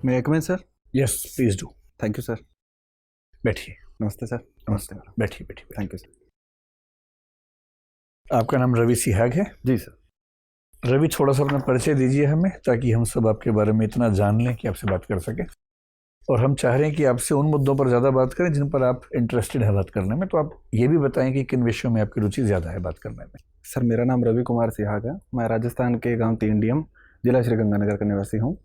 मैं Ekman sir. Yes please do. Thank you sir. बैठिए। नमस्ते सर। नमस्ते। बैठिए बैठिए। Thank you sir. आपका नाम रवि सिहाग है? जी सर। रवि, थोड़ा सा अपना परिचय दीजिए हमें, ताकि हम सब आपके बारे में इतना जान लें कि आपसे बात कर सकें। और हम चाह रहे हैं कि आपसे उन मुद्दों पर ज़्यादा बात करें जिन पर आप इंटरेस्टेड हैं बात करने में। तो आप ये भी बताएं कि किन विषयों में आपकी रुचि ज़्यादा है बात करने में। सर मेरा नाम रवि कुमार सिहाग है। मैं राजस्थान के गांव तीनडीएम, जिला श्रीगंगानगर का निवासी हूँ।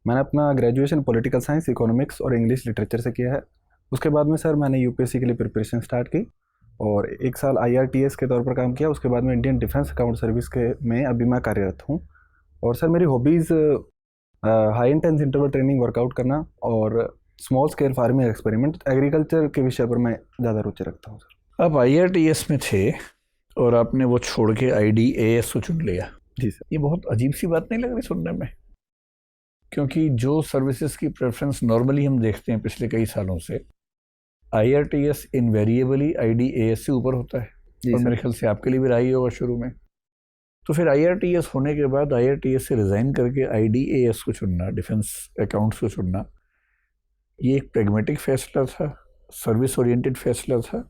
मैंने अपना ग्रेजुएशन पॉलिटिकल साइंस, इकोनॉमिक्स और इंग्लिश लिटरेचर से किया है। उसके बाद में सर मैंने यूपीएससी के लिए प्रिपरेशन स्टार्ट की और 1 साल IRTS के तौर पर काम किया। उसके बाद में इंडियन डिफेंस अकाउंट सर्विस के में अभी मैं कार्यरत हूँ। और सर मेरी hobbies high intense interval training, workout करना और small scale farming experiment, agriculture के विषय पर मैं ज़्यादा रुचि रखता हूँ सर। आप IRTS में थे और आपने वो छोड़ के IDAS को चुन लिया। जी सर। ये बहुत अजीब सी बात नहीं लग रही सुनने में? क्योंकि जो सर्विसेज की प्रेफरेंस नॉर्मली हम देखते हैं पिछले कई सालों से, IRTS इनवेरिएबली IDAS से ऊपर होता है। और मेरे ख्याल से आपके लिए भी रहा ही होगा शुरू में। तो फिर IRTS होने के बाद IRTS से रिज़ाइन करके IDAS को चुनना, डिफेंस अकाउंट्स को चुनना, ये एक प्रैग्मेटिक फैसला था, सर्विस ओरिएंटेड फैसला था,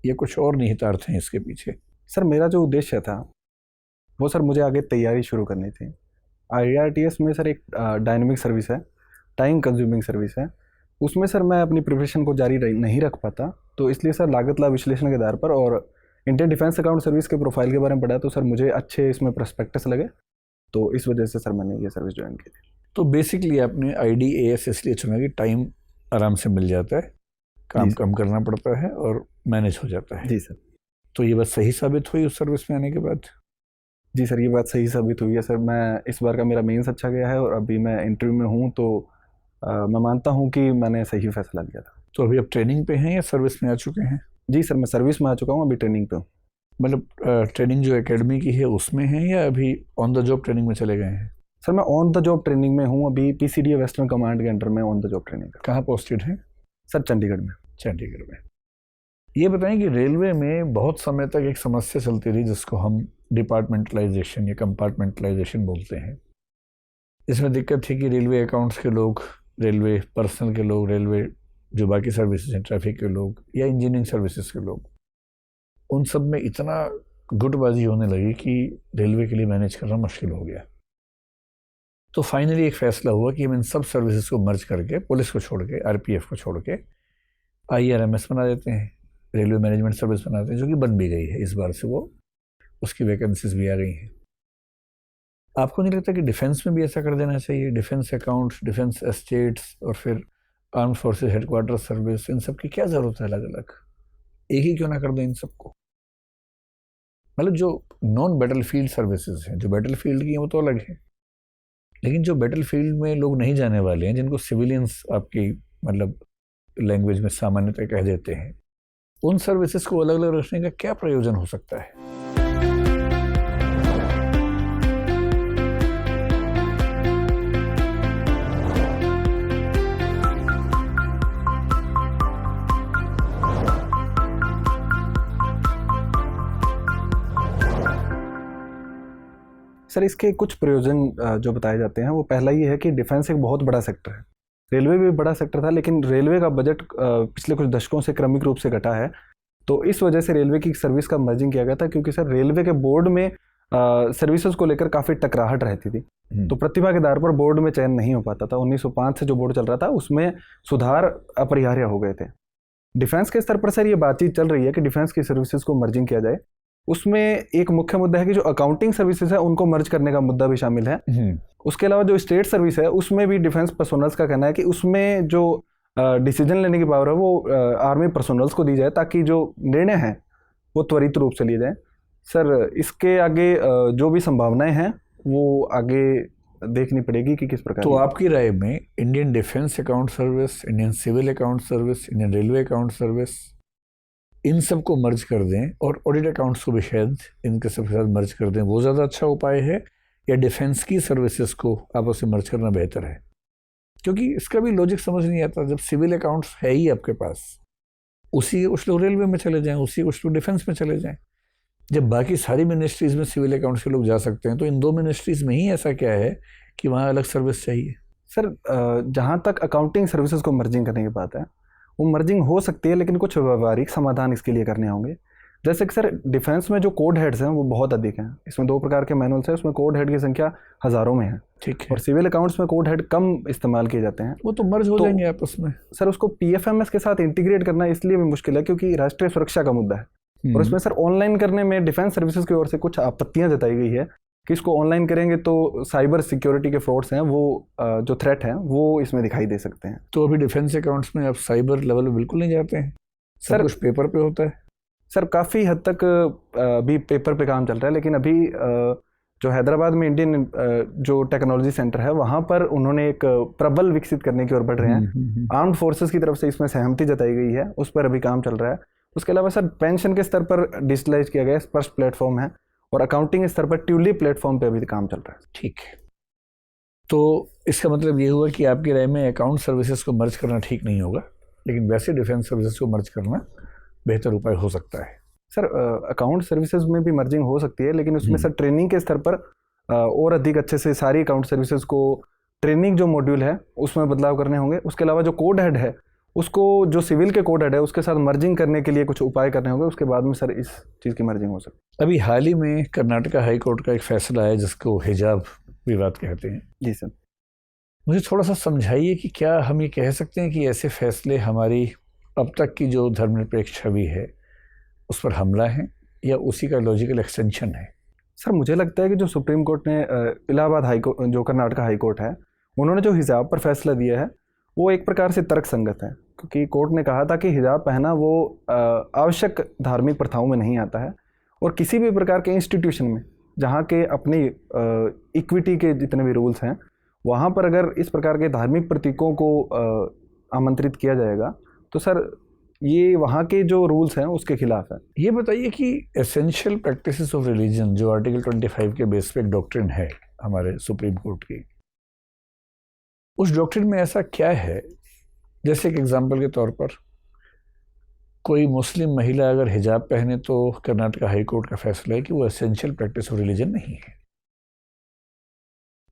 ये कुछ और निहितार्थ हैं इसके पीछे? सर मेरा जो उद्देश्य था वो सर मुझे आगे तैयारी शुरू करनी थी। IRTS में सर एक डायनेमिक सर्विस है, टाइम कंज्यूमिंग सर्विस है। उसमें सर मैं अपनी प्रिपरेशन को जारी नहीं रख पाता। तो इसलिए सर लागत लाभ विश्लेषण के आधार पर और इंडियन डिफेंस अकाउंट सर्विस के प्रोफाइल के बारे में पढ़ा, तो सर मुझे अच्छे इसमें प्रोस्पेक्टस लगे। तो इस वजह से सर मैंने ये सर्विस ज्वाइन की थी। तो बेसिकली आपने IDAS इसलिए चुना कि टाइम आराम से मिल जाता है, काम कम करना पड़ता है और मैनेज हो जाता है। जी सर। तो ये बात सही साबित हुई उस सर्विस में आने के बाद? जी सर, ये बात सही साबित हुई है सर। मैं इस बार का मेरा मेंस अच्छा गया है और अभी मैं इंटरव्यू में हूँ, तो मैं मानता हूँ कि मैंने सही फैसला लिया था। तो अभी आप ट्रेनिंग पे हैं या सर्विस में आ चुके हैं? जी सर, मैं सर्विस में आ चुका हूँ, अभी ट्रेनिंग पे हूँ। मतलब ट्रेनिंग जो एकेडमी की है उसमें है या अभी ऑन द जॉब ट्रेनिंग में चले गए हैं? सर मैं ऑन द जॉब ट्रेनिंग में हूँ, अभी PCDA वेस्टर्न कमांड के अंडर में ऑन द जॉब ट्रेनिंग। कहाँ पोस्टेड हैं? सर चंडीगढ़ में। चंडीगढ़ में। ये बताएं कि रेलवे में बहुत समय तक एक समस्या चलती रही जिसको हम डिपार्टमेंटलाइजेशन या कंपार्टमेंटलाइजेशन बोलते हैं। इसमें दिक्कत थी कि रेलवे अकाउंट्स के लोग, रेलवे पर्सनल के लोग, रेलवे जो बाकी सर्विसेज हैं, ट्रैफिक के लोग या इंजीनियरिंग सर्विसेज के लोग, उन सब में इतना गुटबाजी होने लगी कि रेलवे के लिए मैनेज करना मुश्किल हो गया। तो फाइनली एक फैसला हुआ कि हम इन सब सर्विसेज को मर्ज करके, पुलिस को छोड़ के, RPF को छोड़ के IRMS बना देते हैं, रेलवे मैनेजमेंट सर्विस बनाते हैं, जो कि बन भी गई है। इस बार से वो उसकी वैकेंसीज भी आ गई हैं। आपको नहीं लगता कि डिफेंस में भी ऐसा कर देना चाहिए? डिफेंस अकाउंट्स, डिफेंस एस्टेट्स और फिर आर्म फोर्सेज हेडक्वार्टर सर्विस, इन सब की क्या ज़रूरत है अलग अलग? एक ही क्यों ना कर दें इन सबको? मतलब जो नॉन बैटल फील्ड सर्विसेज हैं, जो बैटल फील्ड की हैं वो तो अलग है, लेकिन जो बैटल फील्ड में लोग नहीं जाने वाले हैं, जिनको सिविलियंस आपकी मतलब लैंग्वेज में सामान्यतः कह देते हैं, उन सर्विसेज को अलग अलग रखने का क्या प्रयोजन हो सकता है? सर इसके कुछ प्रयोजन जो बताए जाते हैं, वो पहला ये है कि डिफेंस एक बहुत बड़ा सेक्टर है। रेलवे भी बड़ा सेक्टर था, लेकिन रेलवे का बजट पिछले कुछ दशकों से क्रमिक रूप से घटा है। तो इस वजह से रेलवे की सर्विस का मर्जिंग किया गया था, क्योंकि सर रेलवे के बोर्ड में सर्विसेज को लेकर काफ़ी टकराहट रहती थी। तो प्रतिभा के आधार पर बोर्ड में चयन नहीं हो पाता था। 1905 से जो बोर्ड चल रहा था उसमें सुधार अपरिहार्य हो गए थे। डिफेंस के स्तर पर सर ये बातचीत चल रही है कि डिफेंस की सर्विसेज को मर्जिंग किया जाए। उसमें एक मुख्य मुद्दा है कि जो अकाउंटिंग सर्विसेज है उनको मर्ज करने का मुद्दा भी शामिल है। उसके अलावा जो स्टेट सर्विस है उसमें भी डिफेंस पर्सोनल्स का कहना है कि उसमें जो डिसीजन लेने की पावर है वो आर्मी पर्सोनल्स को दी जाए, ताकि जो निर्णय हैं वो त्वरित रूप से लिए जाए। सर इसके आगे जो भी संभावनाएं हैं वो आगे देखनी पड़ेगी कि किस प्रकार। तो आपकी राय में Indian defence account service, Indian civil account service, Indian railway account service, इन सब को मर्ज कर दें और ऑडिट अकाउंट्स को भी शायद इनके सब के साथ मर्ज कर दें, वो ज़्यादा अच्छा उपाय है, या डिफेंस की सर्विसेज को आपस में मर्ज करना बेहतर है? क्योंकि इसका भी लॉजिक समझ नहीं आता। जब सिविल अकाउंट्स है ही आपके पास, उसी कुछ लोग रेलवे में चले जाएं, उसी कुछ लोग डिफेंस में चले जाएं। जब बाकी सारी मिनिस्ट्रीज़ में सिविल अकाउंट्स के लोग जा सकते हैं, तो इन दो मिनिस्ट्रीज़ में ही ऐसा क्या है कि वहाँ अलग सर्विस चाहिए? सर जहाँ तक अकाउंटिंग सर्विसेज को मर्जिंग करने की बात है, वो मर्जिंग हो सकती है, लेकिन कुछ व्यवहारिक समाधान इसके लिए करने होंगे। जैसे कि सर डिफेंस में जो कोड हेड्स हैं वो बहुत अधिक हैं। इसमें 2 प्रकार के मैनुअल्स हैं, उसमें कोड हेड की संख्या हज़ारों में है। ठीक है। और सिविल अकाउंट्स में कोड हेड कम इस्तेमाल किए जाते हैं। वो तो मर्ज हो तो जाएंगे आपस में। सर उसको पीएफएमएस के साथ इंटीग्रेट करना इसलिए भी मुश्किल है क्योंकि राष्ट्रीय सुरक्षा का मुद्दा है। और इसमें सर ऑनलाइन करने में डिफेंस सर्विसेज की ओर से कुछ आपत्तियां जताई गई है कि इसको ऑनलाइन करेंगे तो साइबर सिक्योरिटी के फ्रॉड्स हैं, वो जो थ्रेट हैं वो इसमें दिखाई दे सकते हैं। तो अभी डिफेंस अकाउंट्स में आप साइबर लेवल पे बिल्कुल नहीं जाते हैं, सब कुछ पेपर पे होता है। सर काफ़ी हद तक अभी पेपर पे काम चल रहा है, लेकिन अभी जो हैदराबाद में इंडियन जो टेक्नोलॉजी सेंटर है वहाँ पर उन्होंने एक प्रबल विकसित करने की ओर बढ़ रहे हैं। आर्म्ड फोर्सेस की तरफ से इसमें सहमति जताई गई है, उस पर अभी काम चल रहा है। उसके अलावा सर पेंशन के स्तर पर डिजिटलाइज किया गया स्पर्श प्लेटफॉर्म है, और अकाउंटिंग स्तर पर ट्यूलिप प्लेटफॉर्म पे अभी काम चल रहा है। ठीक है, तो इसका मतलब ये हुआ कि आपकी राय में अकाउंट सर्विसेज को मर्ज करना ठीक नहीं होगा, लेकिन वैसे डिफेंस सर्विसेज को मर्ज करना बेहतर उपाय हो सकता है। सर अकाउंट सर्विसेज में भी मर्जिंग हो सकती है, लेकिन उसमें सर ट्रेनिंग के स्तर पर और अधिक अच्छे से सारी अकाउंट सर्विसेज को ट्रेनिंग जो मॉड्यूल है उसमें बदलाव करने होंगे। उसके अलावा जो कोड हेड है उसको जो सिविल के कोड हेड है उसके साथ मर्जिंग करने के लिए कुछ उपाय करने होंगे। उसके बाद में सर इस चीज़ की मर्जिंग हो सकती है। अभी हाल ही में कर्नाटका हाई कोर्ट का एक फैसला है जिसको हिजाब विवाद कहते हैं। जी सर, मुझे थोड़ा सा समझाइए कि क्या हम ये कह सकते हैं कि ऐसे फैसले हमारी अब तक की जो धर्मनिरपेक्ष छवि है उस पर हमला है या उसी का लॉजिकल एक्सटेंशन है? सर मुझे लगता है कि जो सुप्रीम कोर्ट ने इलाहाबाद हाई कोर्ट, जो कर्नाटका हाई कोर्ट है, उन्होंने जो हिजाब पर फैसला दिया है वो एक प्रकार से तर्क संगत है, क्योंकि कोर्ट ने कहा था कि हिजाब पहना वो आवश्यक धार्मिक प्रथाओं में नहीं आता है, और किसी भी प्रकार के इंस्टीट्यूशन में जहाँ के अपनी इक्विटी के जितने भी रूल्स हैं वहाँ पर अगर इस प्रकार के धार्मिक प्रतीकों को आमंत्रित किया जाएगा तो सर ये वहाँ के जो रूल्स हैं उसके खिलाफ है। ये बताइए कि एसेंशियल प्रैक्टिसेस ऑफ रिलीजन जो आर्टिकल 25 के बेस पे एक डॉक्ट्रिन है हमारे सुप्रीम कोर्ट की, उस डॉक्ट्रिन में ऐसा क्या है, जैसे एक एग्जांपल के तौर पर कोई मुस्लिम महिला अगर हिजाब पहने तो कर्नाटका हाई कोर्ट का फैसला है कि वो एसेंशियल प्रैक्टिस ऑफ रिलीजन नहीं है।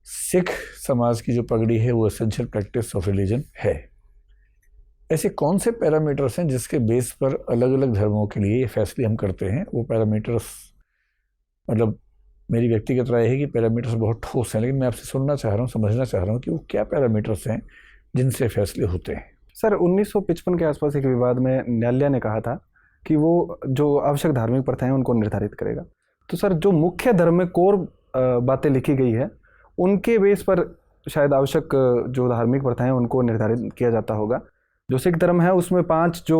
सिख समाज की जो पगड़ी है वो एसेंशियल प्रैक्टिस ऑफ रिलीजन है। ऐसे कौन से पैरामीटर्स हैं जिसके बेस पर अलग अलग धर्मों के लिए ये फैसले हम करते हैं? वो पैरामीटर्स, मतलब मेरी व्यक्तिगत राय है कि पैरामीटर्स बहुत ठोस हैं, लेकिन मैं आपसे सुनना चाह रहा हूँ, समझना चाह रहा हूँ कि वो क्या पैरामीटर्स हैं जिनसे फैसले होते हैं। सर 1955 के आसपास एक विवाद में न्यायालय ने कहा था कि वो जो आवश्यक धार्मिक प्रथाएं हैं उनको निर्धारित करेगा। तो सर जो मुख्य धर्म में कोर बातें लिखी गई है उनके बेस पर शायद आवश्यक जो धार्मिक प्रथाएं हैं उनको निर्धारित किया जाता होगा। जो सिख धर्म है उसमें 5 जो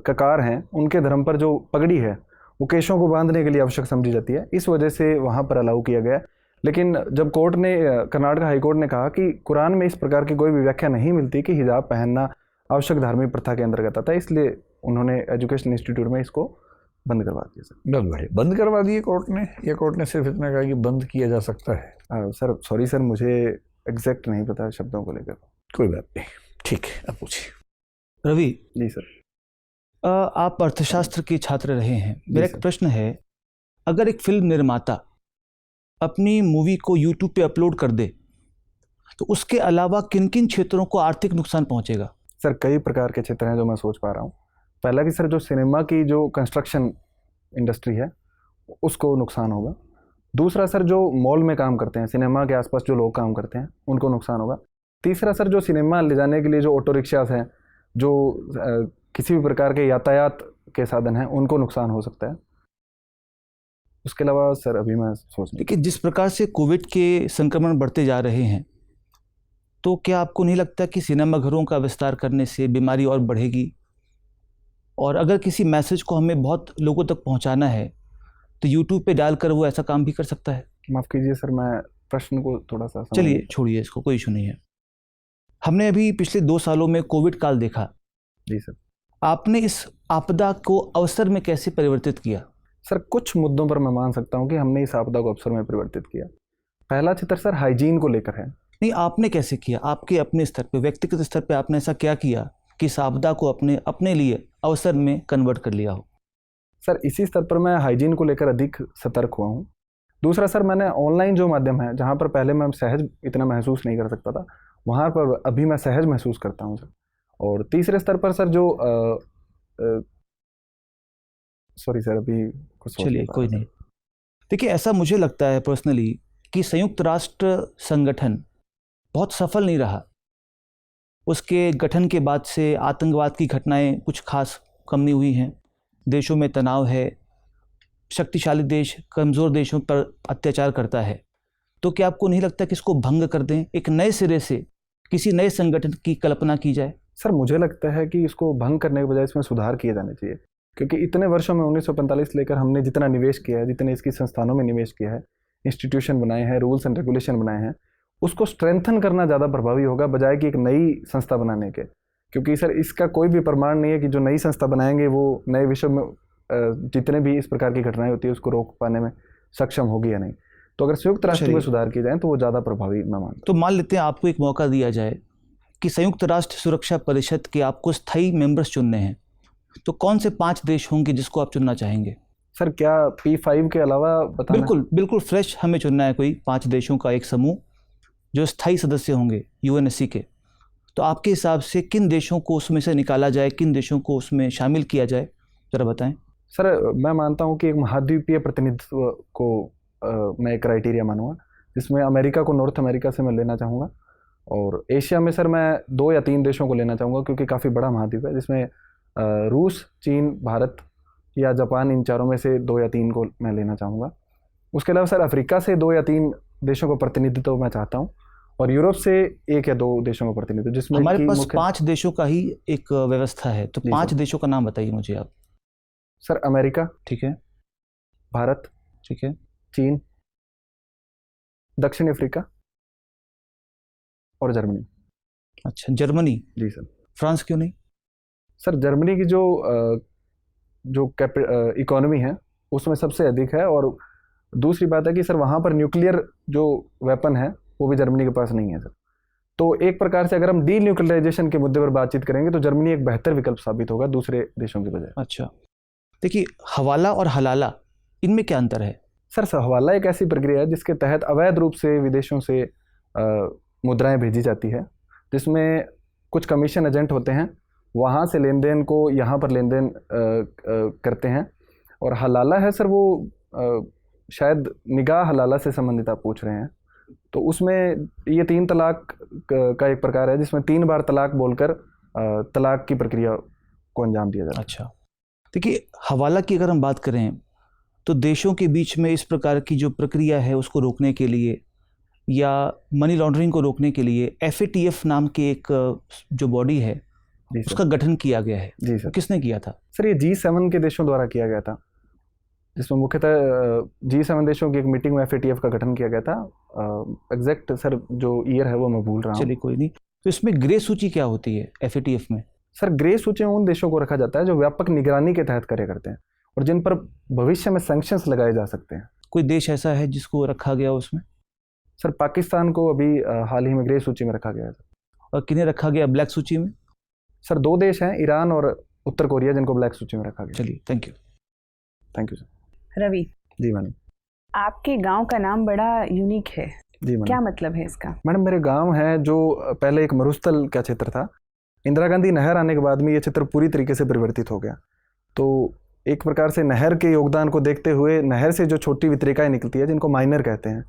ककार हैं उनके धर्म पर जो पगड़ी है वो केशों को बांधने के लिए आवश्यक समझी जाती है, इस वजह से वहाँ पर अलाउ किया गया। लेकिन जब कोर्ट ने, कर्नाटक हाई कोर्ट ने कहा कि कुरान में इस प्रकार की कोई भी व्याख्या नहीं मिलती कि हिजाब पहनना आवश्यक धार्मिक प्रथा के अंतर्गत आता है, इसलिए उन्होंने एजुकेशन इंस्टीट्यूट में इसको बंद करवा दिया। सर बहुत बढ़िया, बंद करवा दिए कोर्ट ने, या कोर्ट ने सिर्फ इतना कहा कि बंद किया जा सकता है? सर सॉरी सर, मुझे एग्जैक्ट नहीं पता शब्दों को लेकर। कोई बात नहीं, ठीक है, अब पूछिए। रवि जी सर, आप अर्थशास्त्र के छात्र रहे हैं, मेरा एक प्रश्न है, अगर एक फिल्म निर्माता अपनी मूवी को यूट्यूब पे अपलोड कर दे तो उसके अलावा किन किन क्षेत्रों को आर्थिक नुकसान पहुंचेगा? सर कई प्रकार के क्षेत्र हैं जो मैं सोच पा रहा हूँ। पहला कि सर जो सिनेमा की जो कंस्ट्रक्शन इंडस्ट्री है उसको नुकसान होगा। दूसरा सर जो मॉल में काम करते हैं, सिनेमा के आसपास जो लोग काम करते हैं उनको नुकसान होगा। तीसरा सर जो सिनेमा ले जाने के लिए जो ऑटो रिक्शास हैं, जो किसी भी प्रकार के यातायात के साधन हैं, उनको नुकसान हो सकता है। उसके अलावा सर अभी मैं सोच देखिए, जिस प्रकार से कोविड के संक्रमण बढ़ते जा रहे हैं तो क्या आपको नहीं लगता कि सिनेमाघरों का विस्तार करने से बीमारी और बढ़ेगी? और अगर किसी मैसेज को हमें बहुत लोगों तक पहुंचाना है तो यूट्यूब पे डालकर वो ऐसा काम भी कर सकता है। माफ़ कीजिए सर, मैं प्रश्न को थोड़ा सा चलिए छोड़िए इसको, कोई इशू नहीं है। हमने अभी पिछले 2 सालों में कोविड काल देखा। जी सर, आपने इस आपदा को अवसर में कैसे परिवर्तित किया? सर कुछ मुद्दों पर मैं मान सकता हूं कि हमने इस आपदा को अवसर में परिवर्तित किया। पहला चित्र सर हाइजीन को लेकर है। नहीं, आपने कैसे किया? आपके अपने स्तर पे, व्यक्तिगत स्तर पे आपने ऐसा क्या किया कि इस आपदा को अपने लिए अवसर में कन्वर्ट कर लिया हो? सर इसी स्तर पर मैं हाइजीन को लेकर अधिक सतर्क हुआ हूँ। दूसरा सर मैंने ऑनलाइन जो माध्यम है, जहाँ पर पहले मैं सहज इतना महसूस नहीं कर सकता था, वहाँ पर अभी मैं सहज महसूस करता हूँ सर। और तीसरे स्तर पर सर जो सॉरी सर, अभी कुछ सोच चलिए नहीं पा कोई रहा नहीं। देखिए, ऐसा मुझे लगता है पर्सनली कि संयुक्त राष्ट्र संगठन बहुत सफल नहीं रहा। उसके गठन के बाद से आतंकवाद की घटनाएं कुछ खास कम नहीं हुई हैं, देशों में तनाव है, शक्तिशाली देश कमज़ोर देशों पर अत्याचार करता है। तो क्या आपको नहीं लगता कि इसको भंग कर दें, एक नए सिरे से किसी नए संगठन की कल्पना की जाए? सर, मुझे लगता है कि इसको भंग करने के बजाय इसमें सुधार किए जाने चाहिए, क्योंकि इतने वर्षों में 1945 लेकर हमने जितना निवेश किया है, जितने इसकी संस्थानों में निवेश किया है, इंस्टीट्यूशन बनाए हैं, रूल्स एंड रेगुलेशन बनाए हैं, उसको स्ट्रेंथन करना ज़्यादा प्रभावी होगा बजाय कि एक नई संस्था बनाने के। क्योंकि सर इसका कोई भी प्रमाण नहीं है कि जो नई संस्था बनाएंगे वो नए विश्व में जितने भी इस प्रकार की घटनाएं होती है उसको रोक पाने में सक्षम होगी या नहीं। तो अगर संयुक्त राष्ट्र में चलिए, सुधार किए जाए तो वो ज़्यादा प्रभावी मैं मानता तो मान लेते हैं आपको एक मौका दिया जाए कि संयुक्त राष्ट्र सुरक्षा परिषद के आपको स्थायी मेंबर्स चुनने हैं, तो कौन से 5 देश होंगे जिसको आप चुनना चाहेंगे? हूँ। सर, क्या P5 के अलावा बताना? बिल्कुल बिल्कुल फ्रेश हमें चुनना है, कोई 5 देशों का एक समूह जो स्थायी सदस्य होंगे यूएनएससी के। तो आपके हिसाब से किन देशों को उसमें से निकाला जाए, किन देशों को उसमें शामिल किया जाए, ज़रा बताएं। सर, मैं मानता हूँ कि एक महाद्वीपीय प्रतिनिधित्व को मैं एक क्राइटेरिया मानूंगा, जिसमें अमेरिका को नॉर्थ अमेरिका से मैं लेना चाहूँगा, और एशिया में सर मैं 2 या 3 देशों को लेना चाहूँगा, क्योंकि काफ़ी बड़ा महाद्वीप है, जिसमें रूस, चीन, भारत या जापान, इन चारों में से 2 या 3 को मैं लेना चाहूँगा। उसके अलावा सर अफ्रीका से 2 या 3 देशों का प्रतिनिधित्व मैं चाहता हूँ, और यूरोप से 1 या 2 देशों का प्रतिनिधित्व, जिसमें हमारे कि पास मुख्य 5 देशों का ही एक व्यवस्था है, तो जी 5 सर। देशों का नाम बताइए मुझे आप। सर, अमेरिका, ठीक है, भारत, ठीक है। चीन, दक्षिण अफ्रीका और जर्मनी। अच्छा, जर्मनी। जी सर। फ्रांस क्यों नहीं? सर, जर्मनी की जो इकोनॉमी है उसमें सबसे अधिक है, और दूसरी बात है कि सर वहाँ पर न्यूक्लियर जो वेपन है वो भी जर्मनी के पास नहीं है सर। तो एक प्रकार से अगर हम डी न्यूक्लियराइजेशन के मुद्दे पर बातचीत करेंगे तो जर्मनी एक बेहतर विकल्प साबित होगा दूसरे देशों की बजाय। अच्छा, देखिए, हवाला और हलाला, इनमें क्या अंतर है? सर, हवाला एक ऐसी प्रक्रिया है जिसके तहत अवैध रूप से विदेशों से मुद्राएं भेजी जाती है, जिसमें कुछ कमीशन एजेंट होते हैं, वहाँ से लेन देन को यहाँ पर लेन देन करते हैं। और हलाला है सर वो शायद निगाह हलाला से संबंधित आप पूछ रहे हैं, तो उसमें ये 3 तलाक का एक प्रकार है, जिसमें 3 बार तलाक बोलकर तलाक की प्रक्रिया को अंजाम दिया जाता है। अच्छा, देखिए, हवाला की अगर हम बात करें तो देशों के बीच में इस प्रकार की जो प्रक्रिया है उसको रोकने के लिए या मनी लॉन्ड्रिंग को रोकने के लिए FATF नाम के एक जो बॉडी है जी सर। उसका गठन किया गया है। जी सर। किसने किया था? सर, ये G7 के देशों द्वारा किया गया था, जिसमें मुख्यतः G7 देशों की एक मीटिंग में FATF का गठन किया गया था। एग्जैक्ट सर जो ईयर है वो मैं भूल रहा हूँ। चलिए कोई नहीं। तो इसमें ग्रे सूची क्या होती है FATF में? सर, ग्रे सूची में उन देशों को रखा जाता है जो व्यापक निगरानी के तहत कार्य करते हैं और जिन पर भविष्य में सैंक्शंस लगाए जा सकते हैं। कोई देश ऐसा है जिसको रखा गया उसमें? सर, पाकिस्तान को अभी हाल ही में ग्रे सूची में रखा गया है। और किन्हें रखा गया ब्लैक सूची में? सर, 2 देश हैं, ईरान और उत्तर कोरिया, जिनको ब्लैक सूची में रखा गया। चलिए, thank you. Thank you sir. Ravi, जी मैडम। आपके गांव का नाम बड़ा यूनिक है, जी मैडम। क्या मतलब है इसका? मैडम, मेरे गांव है जो पहले एक मरुस्थल का क्षेत्र था, इंदिरा गांधी नहर आने के बाद में ये क्षेत्र पूरी तरीके से परिवर्तित हो गया। तो एक प्रकार से नहर के योगदान को देखते हुए नहर से जो छोटी वितरिकाएं निकलती है, जिनको माइनर कहते हैं,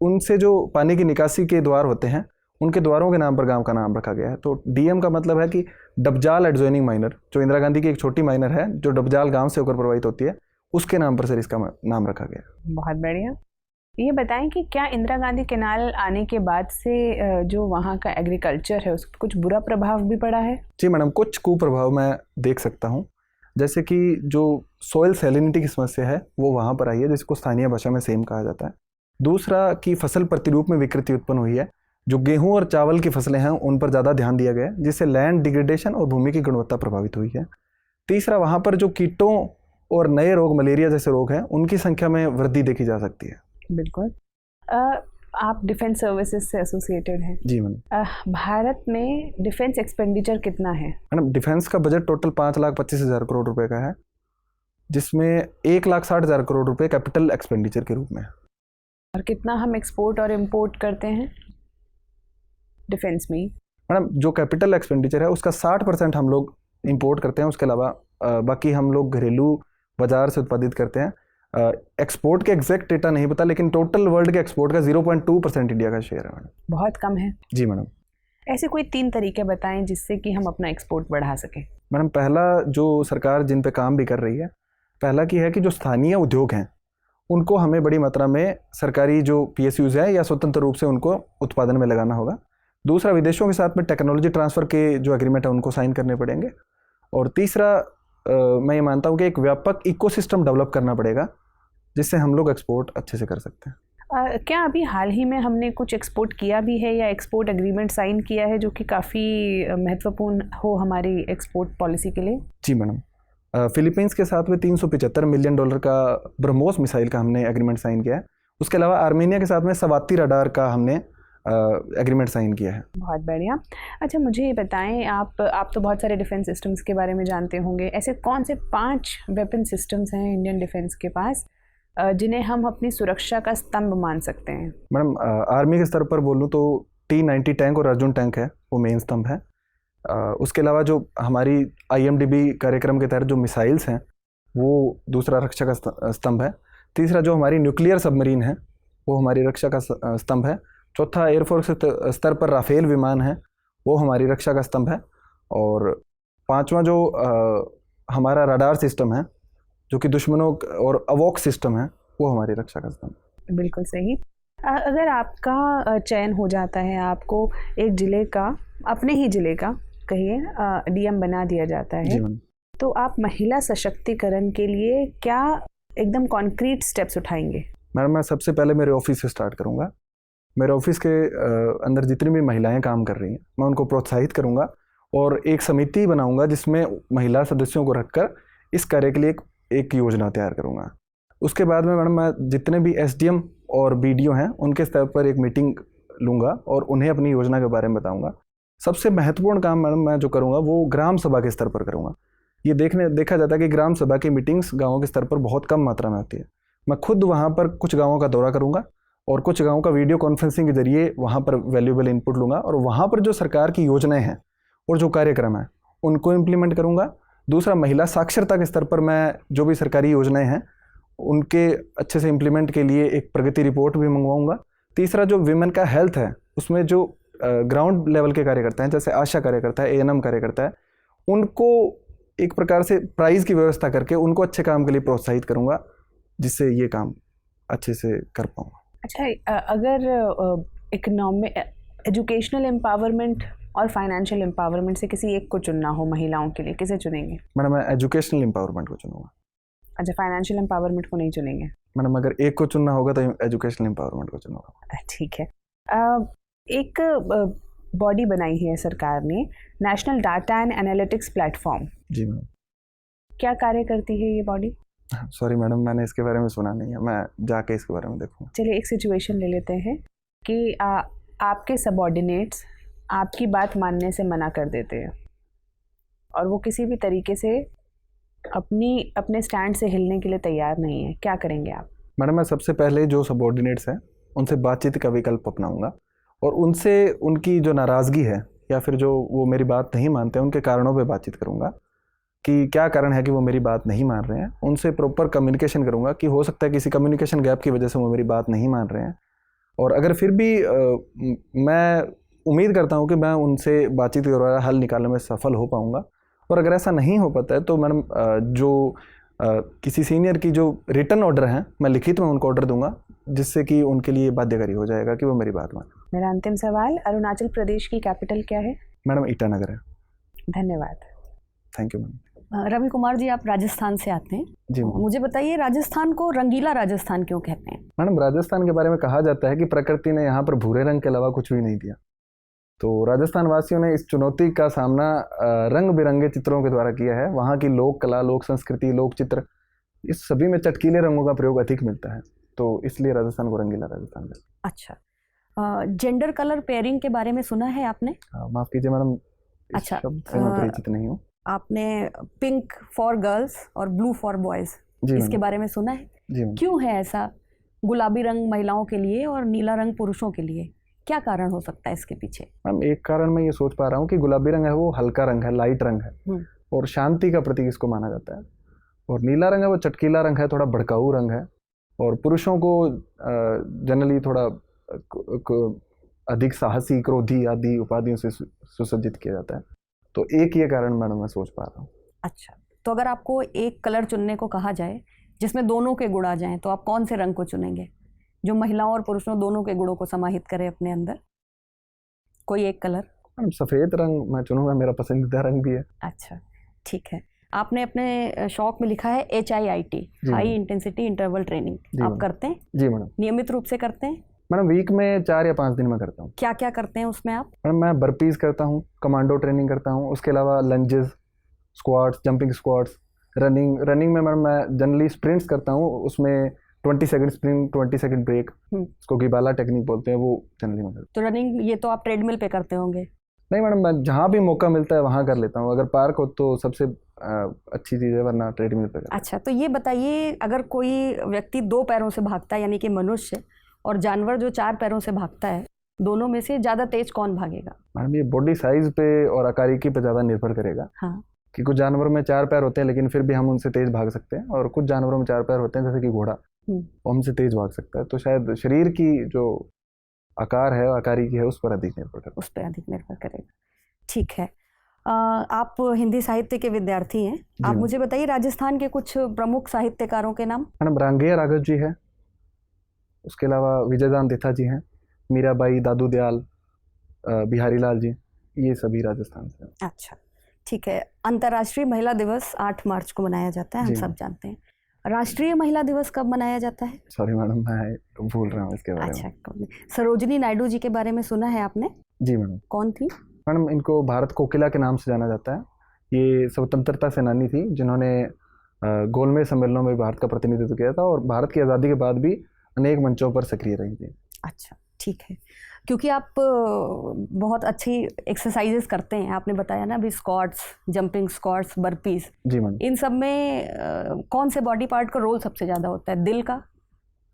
उनसे जो पानी की निकासी के द्वार होते हैं, उनके द्वारों के नाम पर गांव का नाम रखा गया है। तो DM का मतलब है कि डबजाल एडजॉइनिंग माइनर, जो इंदिरा गांधी की एक छोटी माइनर है जो डबजाल गांव से होकर प्रवाहित होती है, उसके नाम पर सर इसका नाम रखा गया। बहुत बढ़िया। ये बताएं कि क्या इंदिरा गांधी कैनाल आने के बाद से जो वहाँ का एग्रीकल्चर है उस पर कुछ बुरा प्रभाव भी पड़ा है? जी मैडम, कुछ कुप्रभाव मैं देख सकता हूँ, जैसे कि जो सॉइल सैलिनिटी की समस्या है वो वहाँ पर आई है, जिसको स्थानीय भाषा में सेम कहा जाता है। दूसरा कि फसल प्रतिरूप में विकृति उत्पन्न हुई है, जो गेहूं और चावल की फसलें हैं उन पर ज़्यादा ध्यान दिया गया है, जिससे लैंड डिग्रेडेशन और भूमि की गुणवत्ता प्रभावित हुई है। तीसरा, वहाँ पर जो कीटों और नए रोग, मलेरिया जैसे रोग हैं, उनकी संख्या में वृद्धि देखी जा सकती है। बिल्कुल। आप डिफेंस सर्विसेज से एसोसिएटेड हैं। जी मैडम। भारत में डिफेंस एक्सपेंडिचर कितना है? मैडम, डिफेंस का बजट टोटल 5,25,000 करोड़ रुपए का है, जिसमें 1,60,000 करोड़ रुपए कैपिटल एक्सपेंडिचर के रूप में है। और कितना हम एक्सपोर्ट और इंपोर्ट करते हैं? डिफेंस में ही? मैडम जो कैपिटल एक्सपेंडिचर है उसका 60% हम लोग इंपोर्ट करते हैं, उसके अलावा बाकी हम लोग घरेलू बाजार से उत्पादित करते हैं। एक्सपोर्ट के एग्जैक्ट डेटा नहीं पता, लेकिन टोटल वर्ल्ड के एक्सपोर्ट का 0.2% इंडिया का शेयर है मैडम। बहुत कम है। जी मैडम। ऐसे कोई 3 तरीके बताएं जिससे कि हम अपना एक्सपोर्ट बढ़ा सकें। मैडम पहला, जो सरकार जिन पे काम भी कर रही है, पहला की है कि जो स्थानीय उद्योग हैं उनको हमें बड़ी मात्रा में सरकारी जो PSUs है या स्वतंत्र रूप से उनको उत्पादन में लगाना होगा। दूसरा, विदेशों के साथ में टेक्नोलॉजी ट्रांसफ़र के जो एग्रीमेंट है उनको साइन करने पड़ेंगे। और तीसरा, मैं ये मानता हूँ कि एक व्यापक इकोसिस्टम डेवलप करना पड़ेगा जिससे हम लोग एक्सपोर्ट अच्छे से कर सकते हैं। क्या अभी हाल ही में हमने कुछ एक्सपोर्ट किया भी है या एक्सपोर्ट एग्रीमेंट साइन किया है जो कि काफ़ी महत्वपूर्ण हो हमारी एक्सपोर्ट पॉलिसी के लिए? जी मैडम, फिलीपींस के साथ में $375 मिलियन का ब्रह्मोस मिसाइल का हमने एग्रीमेंट साइन किया है। उसके अलावा आर्मेनिया के साथ में सवाती रडार का हमने एग्रीमेंट साइन किया है। बहुत बढ़िया। अच्छा, मुझे ये बताएं, आप तो बहुत सारे डिफेंस सिस्टम्स के बारे में जानते होंगे। ऐसे कौन से 5 वेपन सिस्टम्स हैं इंडियन डिफेंस के पास जिन्हें हम अपनी सुरक्षा का स्तंभ मान सकते हैं? मैडम आर्मी के स्तर पर बोलूँ तो T-90 टैंक और अर्जुन टैंक है, वो मेन स्तंभ है। उसके अलावा जो हमारी IMDB कार्यक्रम के तहत जो मिसाइल्स हैं वो दूसरा रक्षा का स्तंभ है। तीसरा, जो हमारी न्यूक्लियर सबमरीन है वो हमारी रक्षा का स्तंभ है। चौथा, एयरफोर्स स्तर पर राफेल विमान है, वो हमारी रक्षा का स्तंभ है। और पांचवा, जो हमारा रडार सिस्टम है जो कि दुश्मनों और अवॉक सिस्टम है, वो हमारी रक्षा का स्तंभ। बिल्कुल सही। अगर आपका चयन हो जाता है, आपको एक जिले का, अपने ही जिले का कहिए, DM बना दिया जाता है, तो आप महिला सशक्तिकरण के लिए क्या एकदम कॉन्क्रीट स्टेप्स उठाएंगे? मैडम मैं सबसे पहले मेरे ऑफिस से स्टार्ट करूंगा। मेरे ऑफिस के अंदर जितनी भी महिलाएं काम कर रही हैं मैं उनको प्रोत्साहित करूंगा और एक समिति बनाऊंगा जिसमें महिला सदस्यों को रखकर इस कार्य के लिए एक योजना तैयार करूंगा। उसके बाद में मैडम मैं जितने भी SDM और BDO हैं उनके स्तर पर एक मीटिंग लूँगा और उन्हें अपनी योजना के बारे में बताऊंगा। सबसे महत्वपूर्ण काम मैडम मैं जो करूँगा वो ग्राम सभा के स्तर पर करूँगा। ये देखा जाता है कि ग्राम सभा की मीटिंग्स गाँवों के स्तर पर बहुत कम मात्रा में होती है। मैं खुद वहाँ पर कुछ गाँवों का दौरा करूँगा और कुछ गाँवों का वीडियो कॉन्फ्रेंसिंग के जरिए वहाँ पर वैल्यूएबल इनपुट लूँगा और वहाँ पर जो सरकार की योजनाएं हैं और जो कार्यक्रम हैं उनको इम्प्लीमेंट करूँगा। दूसरा, महिला साक्षरता के स्तर पर मैं जो भी सरकारी योजनाएं हैं उनके अच्छे से इम्प्लीमेंट के लिए एक प्रगति रिपोर्ट भी मंगवाऊंगा। तीसरा, जो विमेन का हेल्थ है उसमें जो ग्राउंड लेवल के कार्यकर्ता हैं, जैसे आशा कार्यकर्ता है, ANM कार्यकर्ता है, उनको एक प्रकार से प्राइज की व्यवस्था करके उनको अच्छे काम के लिए प्रोत्साहित करूँगा जिससे ये काम अच्छे से कर पाऊँगा। अच्छा, अगर इकोनॉमिक, एजुकेशनल एम्पावरमेंट और फाइनेंशियल एम्पावरमेंट से किसी एक को चुनना हो महिलाओं के लिए, किसे चुनेंगे? मैडम मैं एजुकेशनल एम्पावरमेंट को चुनूंगा। अच्छा, फाइनेंशियल एम्पावरमेंट को नहीं चुनेंगे? मैडम अगर एक को चुनना होगा तो एजुकेशनल एम्पावरमेंट को चुनूंगा। ठीक है। एक बॉडी बनाई है सरकार ने, national data and analytics platform. जी मैम। क्या कार्य करती है ये बॉडी? सॉरी मैडम, मैंने इसके बारे में सुना नहीं है, मैं जाके इसके बारे में देखूंगा। चलिए एक सिचुएशन ले लेते हैं कि आपके सबऑर्डिनेट्स आपकी बात मानने से मना कर देते हैं और वो किसी भी तरीके से अपने स्टैंड से हिलने के लिए तैयार नहीं है, क्या करेंगे आप? मैडम मैं सबसे पहले जो सबऑर्डिनेट्स हैं उनसे बातचीत का विकल्प अपनाऊंगा और उनसे उनकी जो नाराज़गी है या फिर जो वो मेरी बात नहीं मानते हैं उनके कारणों पे बातचीत करूंगा कि क्या कारण है कि वो मेरी बात नहीं मान रहे हैं। उनसे प्रॉपर कम्युनिकेशन करूंगा कि हो सकता है किसी कम्युनिकेशन गैप की वजह से वो मेरी बात नहीं मान रहे हैं और अगर फिर भी मैं उम्मीद करता हूं कि मैं उनसे बातचीत के द्वारा हल निकालने में सफल हो पाऊंगा। और अगर ऐसा नहीं हो पाता है तो मैडम जो किसी सीनियर की जो रिटन ऑर्डर हैं मैं लिखित में उनको ऑर्डर दूंगा जिससे कि उनके लिए बाध्यकारी हो जाएगा कि वो मेरी बात माने। मेरा अंतिम सवाल, अरुणाचल प्रदेश की कैपिटल क्या है? मैडम ईटानगर है। धन्यवाद। Thank you ma'am. Ravi Kumar ji, आप राजस्थान से आते हैं जी। मुझे बताइए, राजस्थान को रंगीला राजस्थान क्यों कहते हैं? मैडम राजस्थान के बारे में कहा जाता है कि प्रकृति ने यहाँ पर भूरे रंग के अलावा कुछ भी नहीं दिया, तो राजस्थान वासियों ने इस चुनौती का सामना रंग बिरंगे चित्रों के द्वारा किया है। वहाँ की लोक कला, लोक संस्कृति, लोक चित्र, इस सभी में चटकीले रंगों का प्रयोग अधिक मिलता है, तो इसलिए राजस्थान को रंगीला राजस्थान कहते हैं। अच्छा, जेंडर कलर पेयरिंग के बारे में सुना है आपने? माफ कीजिए मैडम, अच्छा, शब्द से मैं परिचित नहीं हूँ। आपने पिंक फॉर गर्ल्स और ब्लू फॉर बॉयज इसके बारे में सुना है? जी। क्यों है ऐसा? गुलाबी रंग महिलाओं के लिए और नीला रंग पुरुषों के लिए, क्या कारण हो सकता है इसके पीछे? मैम एक कारण मैं ये सोच पा रहा हूँ कि गुलाबी रंग है वो हल्का रंग है, लाइट रंग है और शांति का प्रतीक इसको माना जाता है। और नीला रंग है वो चटकीला रंग है, थोड़ा भड़काऊ रंग है और पुरुषों को जनरली थोड़ा अधिक साहसी, क्रोधी आदि उपाधियों से सुसज्जित किया जाता है। तो एक ये कारण मैडम मैं सोच पा रहा हूँ। अच्छा, तो अगर आपको एक कलर चुनने को कहा जाए जिसमें दोनों के गुण आ जाएं तो आप कौन से रंग को चुनेंगे जो महिलाओं और पुरुषों दोनों के गुणों को समाहित करे अपने अंदर? कोई एक कलर? सफ़ेद रंग मैं चुनूंगा, मेरा पसंदीदा रंग भी है। अच्छा, ठीक है। आपने अपने शौक में लिखा है HIIT, high intensity interval training, आप करते हैं? जी मैडम। नियमित रूप से करते हैं? मैडम वीक में 4 या 5 दिन में करता हूँ। क्या क्या करते हैं उसमें आप? मैडम मैं बर्पीज करता हूँ, कमांडो ट्रेनिंग करता हूँ, उसके अलावा lunges, squats, jumping squats, running में मैडम मैं जनरली स्प्रिंट्स करता हूँ, उसमें 20 सेकंड स्प्रिंट 20 सेकंड ब्रेक, उसको गिबाला टेक्निक बोलते हैं, वो जनरली मैं करता तो रनिंग ये तो आप ट्रेडमिल पे करते होंगे? नहीं मैडम, मैं जहाँ भी मौका मिलता है वहाँ कर लेता हूँ, अगर पार्क हो तो सबसे अच्छी चीज़ है, वरना ट्रेडमिल पे करता। अच्छा, तो ये बताइए अगर कोई व्यक्ति 2 पैरों से भागता है यानी कि मनुष्य और जानवर जो 4 पैरों से भागता है, दोनों में से ज़्यादा तेज कौन भागेगा? मैडम ये बॉडी साइज पे और आकारिकी पे ज़्यादा निर्भर करेगा। हाँ, कि कुछ जानवरों में 4 पैर होते हैं लेकिन फिर भी हम उनसे तेज भाग सकते हैं, और कुछ जानवरों में 4 पैर होते हैं जैसे कि घोड़ा, वो हमसे तेज भाग सकता है। तो शायद शरीर की जो आकार है, आकारिकी है, उस पर अधिक निर्भर करता है। उस पर अधिक निर्भर करेगा। ठीक है। आप हिंदी साहित्य के विद्यार्थी हैं, आप मुझे बताइए राजस्थान के कुछ प्रमुख साहित्यकारों के नाम। मैडम रांगेय राघव जी है, उसके अलावा विजयदान देथा जी हैं, मीराबाई, दादू दयाल, बिहारी लाल जी, ये सभी राजस्थान से। अच्छा, ठीक है। अंतर्राष्ट्रीय महिला दिवस 8 मार्च को मनाया जाता है, हम सब जानते हैं। राष्ट्रीय महिला दिवस कब मनाया जाता है? सॉरी मैडम, मैं भूल रहा हूँ इसके बारे में। अच्छा, सरोजिनी नायडू जी के बारे में सुना है आपने? जी मैडम। कौन थी? मैडम इनको भारत कोकिला के नाम से जाना जाता है। ये स्वतंत्रता सेनानी थी जिन्होंने गोलमेज सम्मेलनों में भारत का प्रतिनिधित्व किया था और भारत की आज़ादी के बाद भी अनेक मंचों पर सक्रिय रही थी। अच्छा, ठीक है। क्योंकि आप बहुत अच्छी एक्सरसाइजेस करते हैं, आपने बताया ना अभी, स्क्वाट्स, जंपिंग स्क्वाट्स, बर्पीज। जी मैडम। इन सब में कौन से बॉडी पार्ट का रोल सबसे ज़्यादा होता है? दिल का,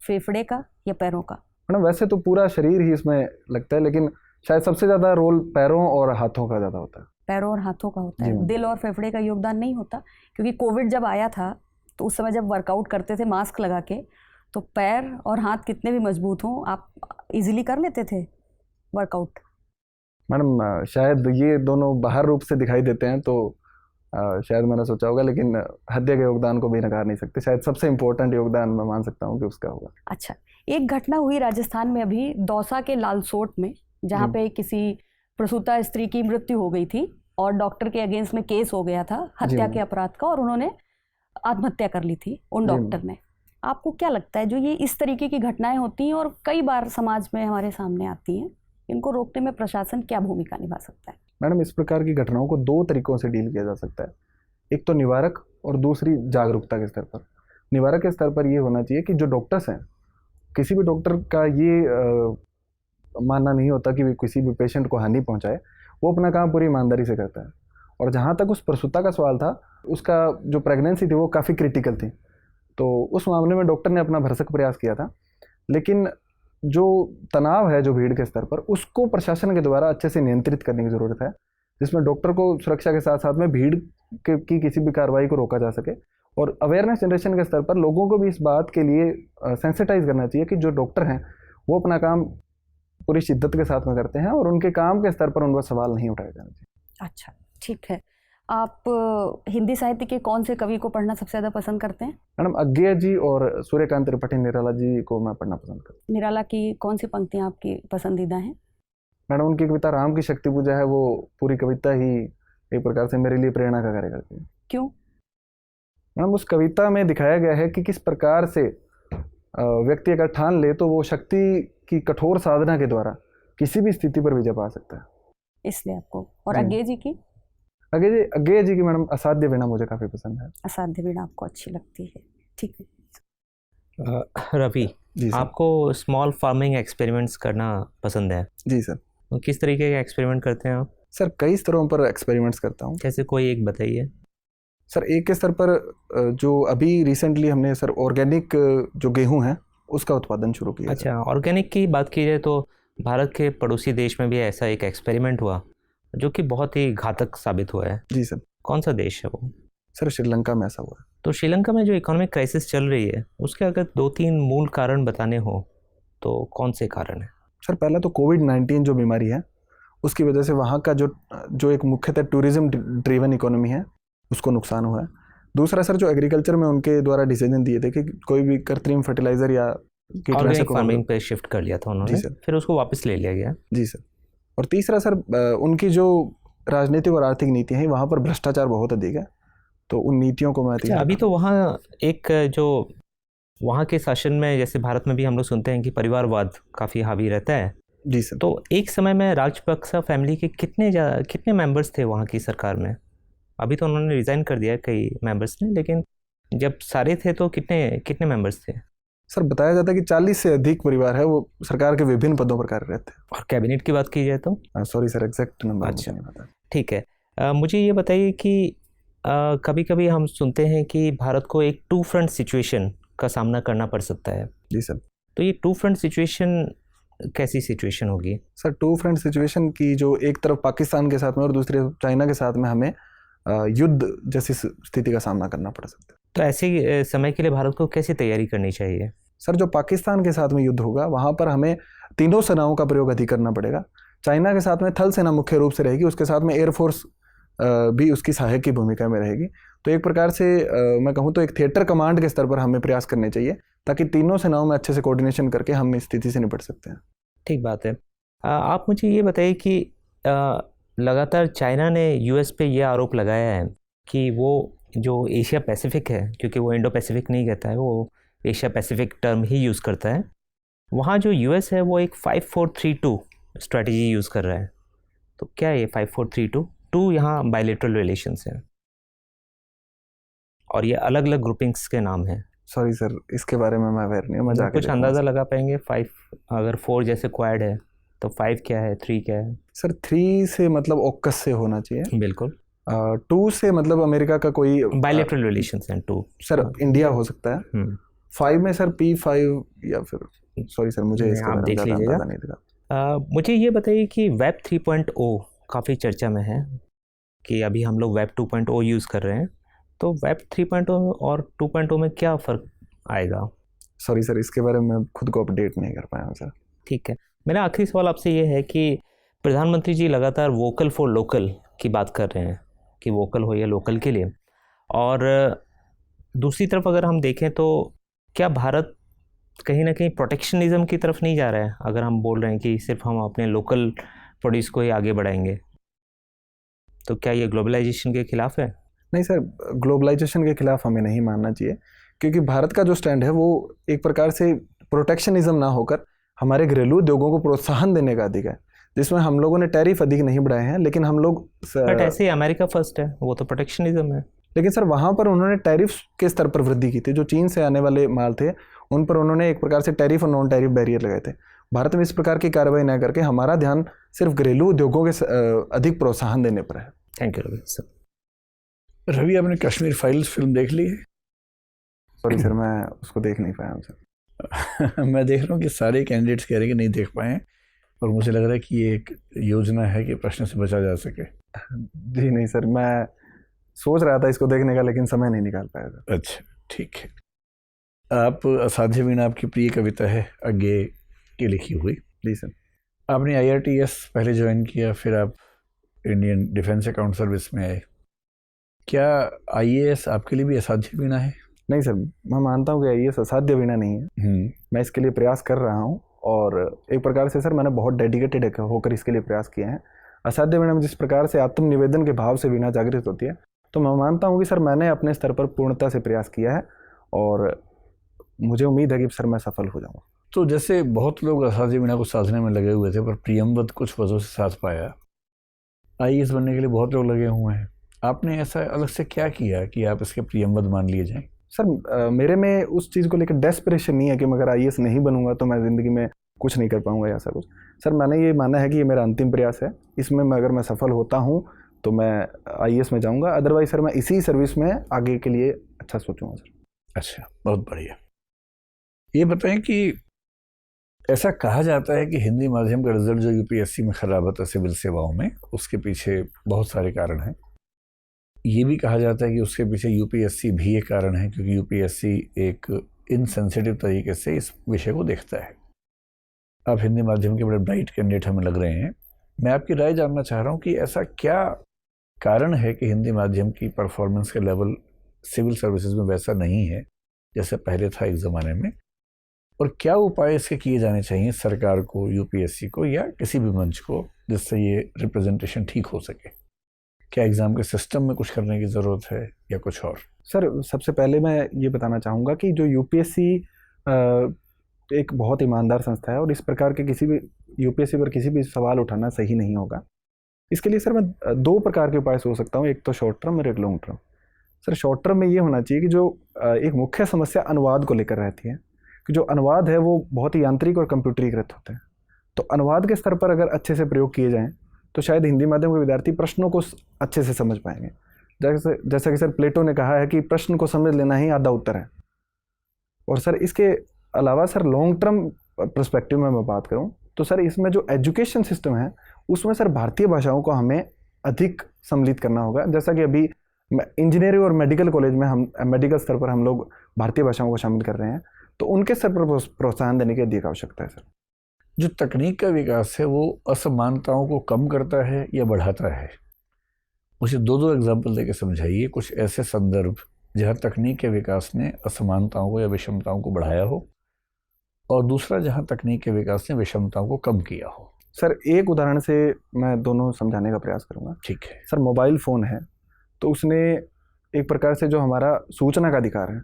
फेफड़े का या पैरों का? मैडम वैसे तो पूरा शरीर ही इसमें लगता है, लेकिन शायद सबसे ज़्यादा रोल पैरों और हाथों का ज़्यादा होता है। पैरों और हाथों का होता है, दिल और फेफड़े का योगदान नहीं होता? क्योंकि कोविड जब आया था तो उस समय जब वर्कआउट करते थे मास्क लगा के, तो पैर और हाथ कितने भी मजबूत हों, आप इजीली कर लेते थे वर्कआउट। मैडम शायद ये दोनों बाहर रूप से दिखाई देते हैं तो शायद मैंने सोचा होगा, लेकिन हृदय के योगदान को भी नकार नहीं सकते। शायद सबसे इम्पोर्टेंट योगदान मैं मान सकता हूँ कि उसका होगा। अच्छा, एक घटना हुई राजस्थान में अभी दौसा के लालसोट में, जहाँ पे किसी प्रसूता स्त्री की मृत्यु हो गई थी और डॉक्टर के अगेंस्ट में केस हो गया था हत्या के अपराध का, और उन्होंने आत्महत्या कर ली थी उन डॉक्टर ने। आपको क्या लगता है जो ये इस तरीके की घटनाएं होती हैं और कई बार समाज में हमारे सामने आती हैं, इनको रोकने में प्रशासन क्या भूमिका निभा सकता है? मैडम इस प्रकार की घटनाओं को 2 तरीकों से डील किया जा सकता है, एक तो निवारक और दूसरी जागरूकता के स्तर पर। निवारक के स्तर पर ये होना चाहिए कि जो डॉक्टर्स हैं, किसी भी डॉक्टर का ये मानना नहीं होता कि किसी भी पेशेंट को हानि पहुंचाए, वो अपना काम पूरी ईमानदारी से करता है। और जहाँ तक उस प्रसूता का सवाल था, उसका जो प्रेगनेंसी थी वो काफ़ी क्रिटिकल थी, तो उस मामले में डॉक्टर ने अपना भरसक प्रयास किया था, लेकिन जो तनाव है जो भीड़ के स्तर पर, उसको प्रशासन के द्वारा अच्छे से नियंत्रित करने की ज़रूरत है, जिसमें डॉक्टर को सुरक्षा के साथ साथ में भीड़ की किसी भी कार्रवाई को रोका जा सके। और अवेयरनेस जनरेशन के स्तर पर लोगों को भी इस बात के लिए सेंसिटाइज करना चाहिए कि जो डॉक्टर हैं वो अपना काम पूरी शिद्दत के साथ में करते हैं और उनके काम के स्तर पर उन पर सवाल नहीं उठाए जाने चाहिए। अच्छा, ठीक है। आप हिंदी साहित्य के कौन से कवि को पढ़ना सबसे ज़्यादा पसंद करते हैं? मैडम अज्ञेय जी और सूर्यकांत त्रिपाठी निराला जी को मैं पढ़ना पसंद करता हूँ। निराला की कौन सी पंक्तियाँ आपकी पसंदीदा हैं? मैडम उनकी कविता राम की शक्ति पूजा है, वो पूरी कविता ही एक प्रकार से मेरे लिए प्रेरणा का कार्य करती है। क्यों? मैडम उस कविता में दिखाया गया है कि किस प्रकार से व्यक्ति अगर ठान ले तो वो शक्ति की कठोर साधना के द्वारा किसी भी स्थिति पर विजय पा सकता है, इसलिए आपको। और अज्ञेय जी की? अज्ञेय जी की मैडम असाध्य वीणा मुझे काफ़ी पसंद है। असाध्य वीणा आपको अच्छी लगती है, ठीक है। रवि, आपको स्मॉल फार्मिंग एक्सपेरिमेंट्स करना पसंद है? जी सर। तो किस तरीके के एक्सपेरिमेंट करते हैं आप? सर कई स्तरों पर एक्सपेरिमेंट्स करता हूँ। जैसे कोई एक बताइए। सर एक के स्तर पर जो अभी रिसेंटली हमने सर ऑर्गेनिक जो गेहूं है उसका उत्पादन शुरू किया। अच्छा, ऑर्गेनिक की बात की जाए तो भारत के पड़ोसी देश में भी ऐसा एक एक्सपेरिमेंट हुआ जो कि बहुत ही घातक साबित हुआ है। जी सर। कौन सा देश है वो? सर श्रीलंका में ऐसा हुआ है। तो श्रीलंका में जो इकोनॉमिक क्राइसिस चल रही है उसके अगर 2-3 मूल कारण बताने हो तो कौन से कारण है? सर पहला तो कोविड-19 जो बीमारी है उसकी वजह से वहाँ का जो एक मुख्यतः टूरिज्म ड्रिवन इकोनॉमी है उसको नुकसान हुआ है। दूसरा सर जो एग्रीकल्चर में उनके द्वारा डिसीजन दिए थे कि कोई भी कृत्रिम फर्टिलाइजर या ऑर्गेनिक फार्मिंग पे शिफ्ट कर लिया था उन्होंने, फिर उसको वापस ले लिया गया। जी सर। और तीसरा सर उनकी जो राजनीतिक और आर्थिक नीतियाँ हैं वहाँ पर भ्रष्टाचार बहुत अधिक है, तो उन नीतियों को मैं अभी तो वहाँ एक जो वहाँ के शासन में जैसे भारत में भी हम लोग सुनते हैं कि परिवारवाद काफ़ी हावी रहता है। जी सर। तो एक समय में राजपक्सा फैमिली के कितने मेंबर्स थे वहाँ की सरकार में? अभी तो उन्होंने रिज़ाइन कर दिया कई मेंबर्स ने, लेकिन जब सारे थे तो कितने मेंबर्स थे? सर बताया जाता है कि 40 से अधिक परिवार है वो सरकार के विभिन्न पदों पर कार्यरत थे। और कैबिनेट की बात की जाए तो? सॉरी सर एग्जैक्ट नंबर अच्छा नहीं पता। ठीक है। मुझे ये बताइए कि कभी कभी हम सुनते हैं कि भारत को एक टू फ्रंट सिचुएशन का सामना करना पड़ सकता है। जी सर। तो ये टू फ्रंट सिचुएशन कैसी सिचुएशन होगी? सर टू फ्रंट सिचुएशन की जो एक तरफ पाकिस्तान के साथ में और दूसरी तरफ चाइना के साथ में हमें युद्ध जैसी स्थिति का सामना करना पड़ सकता है। तो ऐसे समय के लिए भारत को कैसी तैयारी करनी चाहिए? सर जो पाकिस्तान के साथ में युद्ध होगा वहाँ पर हमें तीनों सेनाओं का प्रयोग अधिक करना पड़ेगा। चाइना के साथ में थल सेना मुख्य रूप से रहेगी, उसके साथ में एयरफोर्स भी उसकी सहायक की भूमिका में रहेगी। तो एक प्रकार से मैं कहूँ तो एक थिएटर कमांड के स्तर पर हमें प्रयास करने चाहिए ताकि तीनों सेनाओं में अच्छे से कोऑर्डिनेशन करके हम इस स्थिति से निपट सकते हैं। ठीक बात है। आप मुझे ये बताइए कि लगातार चाइना ने यूएस पे ये आरोप लगाया है कि वो जो एशिया पैसिफिक है, क्योंकि वो इंडो पैसिफिक नहीं कहता है, वो एशिया पैसिफिक टर्म ही यूज़ करता है, वहाँ जो यूएस है वो एक 5-4-3-2 स्ट्रैटेजी यूज़ कर रहा है। तो क्या है ये 5-4-3-2? 2 यहाँ बायलैटरल रिलेशंस हैं और ये अलग अलग ग्रुपिंग्स के नाम हैं। सॉरी सर इसके बारे में मैं अवेयर नहीं हूँ, मैं जाके कुछ अंदाज़ा लगा पाएंगे? 5 अगर 4 जैसे क्वाड है तो 5 क्या है, 3 क्या है? सर 3 से मतलब ऑकस से होना चाहिए। बिल्कुल। 2 से मतलब अमेरिका का कोई बायलैटरल रिलेशंस हैं। 2 सर इंडिया हो सकता है। 5 में सर P5 या फिर सॉरी सर मुझे इसके आप बारे में देख ज़्यादा लीजिएगा। अंदाजा नहीं लगा। मुझे ये बताइए कि वेब 3.0 काफ़ी चर्चा में है कि अभी हम लोग वेब 2.0 यूज़ कर रहे हैं, तो वेब 3.0 और 2.0 में क्या फ़र्क आएगा? सॉरी सर इसके बारे में खुद को अपडेट नहीं कर पाया हूँ सर। ठीक है। मेरा आखिरी सवाल आपसे ये है कि प्रधानमंत्री जी लगातार वोकल फॉर लोकल की बात कर रहे हैं कि वोकल हो या लोकल के लिए, और दूसरी तरफ अगर हम देखें तो क्या भारत कहीं ना कहीं प्रोटेक्शनिज्म की तरफ नहीं जा रहा है? अगर हम बोल रहे हैं कि सिर्फ हम अपने लोकल प्रोड्यूस को ही आगे बढ़ाएंगे, तो क्या ये ग्लोबलाइजेशन के खिलाफ है? नहीं सर ग्लोबलाइजेशन के खिलाफ हमें नहीं मानना चाहिए, क्योंकि भारत का जो स्टैंड है वो एक प्रकार से प्रोटेक्शनिज्म ना होकर हमारे घरेलू उद्योगों को प्रोत्साहन देने का अधिक है, जिसमें हम लोगों ने टैरिफ अधिक नहीं बढ़ाए हैं, लेकिन हम लोग बट ऐसे ही अमेरिका फर्स्ट है, वो तो प्रोटेक्शनिज्म है। लेकिन सर वहाँ पर उन्होंने टैरिफ के स्तर पर वृद्धि की थी। जो चीन से आने वाले माल थे उन पर उन्होंने एक प्रकार से टैरिफ और नॉन टैरिफ बैरियर लगाए थे। भारत में इस प्रकार की कार्रवाई न करके हमारा ध्यान सिर्फ घरेलू उद्योगों के अधिक प्रोत्साहन देने पर है। Thank you Ravi sir. Ravi आपने कश्मीर फाइल्स फिल्म देख ली है? सॉरी सर मैं उसको देख नहीं पाया हूँ सर। मैं देख रहा हूँ कि सारे कैंडिडेट्स कह रहे हैं कि नहीं देख पाए, और मुझे लग रहा है कि ये एक योजना है कि प्रश्न से बचा जा सके। जी नहीं सर मैं सोच रहा था इसको देखने का, लेकिन समय नहीं निकाल पाया सर। अच्छा ठीक है। आप असाध्य वीणा आपकी प्रिय कविता है आगे की लिखी हुई। जी सर। आपने IRTS पहले ज्वाइन किया, फिर आप इंडियन डिफेंस अकाउंट सर्विस में आए। क्या IAS आपके लिए भी असाध्य वीणा है? नहीं सर मैं मानता हूँ कि IAS असाध्य वीणा नहीं है। मैं इसके लिए प्रयास कर रहा हूँ और एक प्रकार से सर मैंने बहुत डेडिकेटेड होकर इसके लिए प्रयास किए हैं। असाध्य वीणा में जिस प्रकार से आत्मनिवेदन के भाव से वीणा जागृत होती है, तो मैं मानता हूँ कि सर मैंने अपने स्तर पर पूर्णता से प्रयास किया है और मुझे उम्मीद है कि सर मैं सफल हो जाऊँगा। तो जैसे बहुत लोग असाध्य वीणा को साधने में लगे हुए थे, पर प्रियमवत कुछ वजहों से साध पाया। IAS बनने के लिए बहुत लोग लगे हुए हैं, आपने ऐसा अलग से क्या किया कि आप इसके प्रियमवत मान लिए जाएं? सर मेरे में उस चीज़ को लेकर डेस्परेशन नहीं है कि मैं अगर IAS नहीं बनूंगा तो मैं ज़िंदगी में कुछ नहीं कर पाऊंगा या ऐसा कुछ। सर मैंने ये माना है कि ये मेरा अंतिम प्रयास है, इसमें मैं अगर मैं सफल होता हूँ तो मैं IAS में जाऊंगा, अदरवाइज सर मैं इसी सर्विस में आगे के लिए अच्छा सोचूंगा सर। अच्छा बहुत बढ़िया। ये बताएं कि ऐसा कहा जाता है कि हिंदी माध्यम का रिजल्ट जो यूपीएससी में खराब आता है सिविल सेवाओं में, उसके पीछे बहुत सारे कारण हैं। ये भी कहा जाता है कि उसके पीछे यूपीएससी भी एक कारण है, क्योंकि यूपीएससी एक इनसेंसिटिव तरीके से इस विषय को देखता है। आप हिंदी माध्यम के बड़े ब्राइट कैंडिडेट हमें लग रहे हैं। मैं आपकी राय जानना चाह रहा हूँ कि ऐसा क्या कारण है कि हिंदी माध्यम की परफॉर्मेंस का लेवल सिविल सर्विसेज में वैसा नहीं है जैसे पहले था एक ज़माने में, और क्या उपाय इसके किए जाने चाहिए सरकार को, यूपीएससी को, या किसी भी मंच को, जिससे ये रिप्रेजेंटेशन ठीक हो सके? क्या एग्ज़ाम के सिस्टम में कुछ करने की ज़रूरत है या कुछ और? सर, सबसे पहले मैं ये बताना चाहूँगा कि जो यूपीएससी एक बहुत ईमानदार संस्था है और इस प्रकार के किसी भी यूपीएससी पर किसी भी सवाल उठाना सही नहीं होगा। इसके लिए सर मैं दो प्रकार के उपाय सोच सकता हूँ, एक तो शॉर्ट टर्म और एक long term. Sir, short term में ये होना चाहिए कि जो एक मुख्य समस्या अनुवाद को लेकर रहती है कि जो अनुवाद है वो बहुत ही यांत्रिक और कंप्यूटरीकृत होते हैं। तो अनुवाद के स्तर पर अगर अच्छे से प्रयोग किए जाएँ तो शायद हिंदी माध्यम के विद्यार्थी प्रश्नों को अच्छे से समझ पाएंगे। जैसा कि सर प्लेटो ने कहा है कि प्रश्न को समझ लेना ही आधा उत्तर है। और सर इसके अलावा सर लॉन्ग टर्म पर्सपेक्टिव में मैं बात करूं तो सर इसमें जो एजुकेशन सिस्टम है उसमें सर भारतीय भाषाओं को हमें अधिक सम्मिलित करना होगा। जैसा कि अभी इंजीनियरिंग और मेडिकल कॉलेज में हम मेडिकल स्तर पर हम लोग भारतीय भाषाओं को शामिल कर रहे हैं, तो उनके स्तर पर प्रोत्साहन देने की अधिक आवश्यकता है। सर, जो तकनीक का विकास है वो असमानताओं को कम करता है या बढ़ाता है? मुझे दो एग्जाम्पल देके समझाइए, कुछ ऐसे संदर्भ जहाँ तकनीक के विकास ने असमानताओं को या विषमताओं को बढ़ाया हो, और दूसरा जहाँ तकनीक के विकास ने विषमताओं को कम किया हो। सर, एक उदाहरण से मैं दोनों समझाने का प्रयास करूँगा। ठीक है। सर, मोबाइल फ़ोन है तो उसने एक प्रकार से जो हमारा सूचना का अधिकार है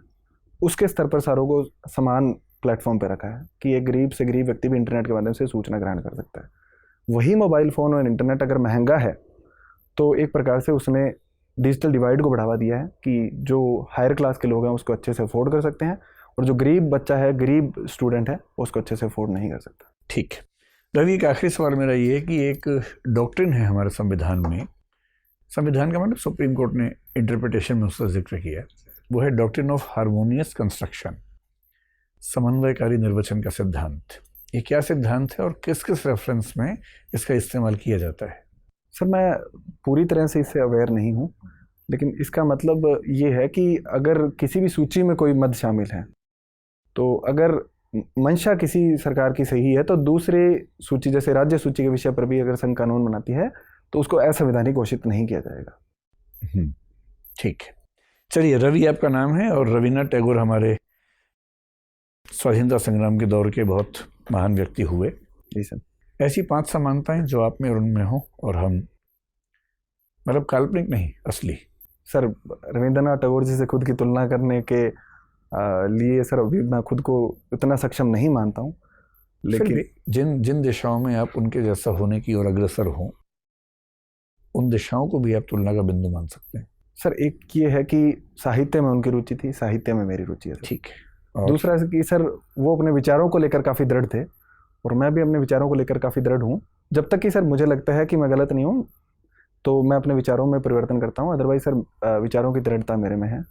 उसके स्तर पर सारों को समान प्लेटफॉर्म पर रखा है कि एक गरीब से गरीब व्यक्ति भी इंटरनेट के माध्यम से सूचना ग्रहण कर सकता है। वही मोबाइल फ़ोन और इंटरनेट अगर महंगा है तो एक प्रकार से उसने डिजिटल डिवाइड को बढ़ावा दिया है कि जो हायर क्लास के लोग हैं उसको अच्छे से अफोर्ड कर सकते हैं और जो गरीब बच्चा है, गरीब स्टूडेंट है, उसको अच्छे से अफोर्ड नहीं कर सकता। ठीक है रवि, एक आखिरी सवाल मेरा ये है कि एक डॉक्ट्रिन है हमारे संविधान में, संविधान का मतलब सुप्रीम कोर्ट ने इंटरप्रिटेशन में उसका जिक्र किया, वो है डॉक्ट्रिन ऑफ हार्मोनियस कंस्ट्रक्शन, समन्वयकारी निर्वचन का सिद्धांत। ये क्या सिद्धांत है और किस किस रेफरेंस में इसका इस्तेमाल किया जाता है? सर, मैं पूरी तरह से इससे अवेयर नहीं हूँ, लेकिन इसका मतलब ये है कि अगर किसी भी सूची में कोई मद शामिल है तो अगर मंशा किसी सरकार की सही है तो दूसरे सूची जैसे राज्य सूची के विषय पर भी अगर संघ कानून बनाती है तो उसको असंवैधानिक घोषित नहीं किया जाएगा। ठीक है, चलिए, रवि आपका नाम है और रविन्द्रनाथ टैगोर हमारे स्वाधीनता संग्राम के दौर के बहुत महान व्यक्ति हुए। जी सर। ऐसी 5 समानताएं जो आप में और उनमें हो, और हम मतलब काल्पनिक नहीं, असली। सर, रविंद्रनाथ टैगोर जी से खुद की तुलना करने के लिए सर अभी मैं खुद को इतना सक्षम नहीं मानता हूँ, लेकिन जिन दिशाओं में आप उनके जैसा होने की ओर अग्रसर हो उन दिशाओं को भी आप तुलना का बिंदु मान सकते हैं। सर, एक ये है कि साहित्य में उनकी रुचि थी, साहित्य में मेरी रुचि है। ठीक है। दूसरा कि सर वो अपने विचारों को लेकर काफ़ी दृढ़ थे और मैं भी अपने विचारों को लेकर काफ़ी दृढ़ हूँ। जब तक कि सर मुझे लगता है कि मैं गलत नहीं हूँ तो मैं अपने विचारों में परिवर्तन करता हूँ, अदरवाइज सर विचारों की दृढ़ता मेरे में है।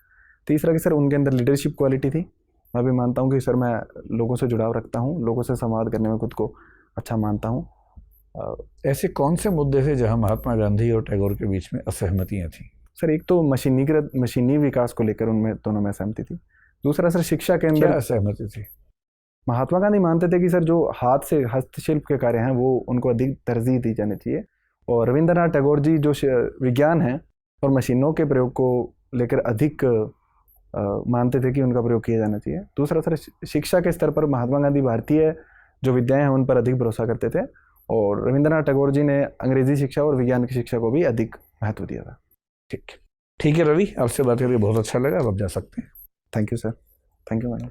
तीसरा कि सर उनके अंदर लीडरशिप क्वालिटी थी। मैं भी मानता हूँ कि सर मैं लोगों से जुड़ाव रखता हूँ, लोगों से संवाद करने में खुद को अच्छा मानता हूँ। ऐसे कौन से मुद्दे थे जहाँ महात्मा गांधी और टैगोर के बीच में असहमतियाँ थीं? सर, एक तो मशीनी विकास को लेकर उनमें दोनों में सहमति थी। दूसरा सर शिक्षा के अंदर क्या असहमति थी? महात्मा गांधी मानते थे कि सर जो हाथ से हस्तशिल्प के कार्य हैं वो उनको अधिक तरजीह दी जानी चाहिए, और रविंद्रनाथ टैगोर जी जो विज्ञान है और मशीनों के प्रयोग को लेकर अधिक मानते थे कि उनका प्रयोग किया जाना चाहिए। दूसरा सर शिक्षा के स्तर पर महात्मा गांधी भारतीय जो विद्याएं हैं उन पर अधिक भरोसा करते थे, और रविंद्रनाथ टैगोर जी ने अंग्रेजी शिक्षा और विज्ञान की शिक्षा को भी अधिक महत्व दिया था। ठीक है रवि, आपसे बात करके बहुत अच्छा लगा, अब आप जा सकते हैं। Thank you sir. Thank you madam.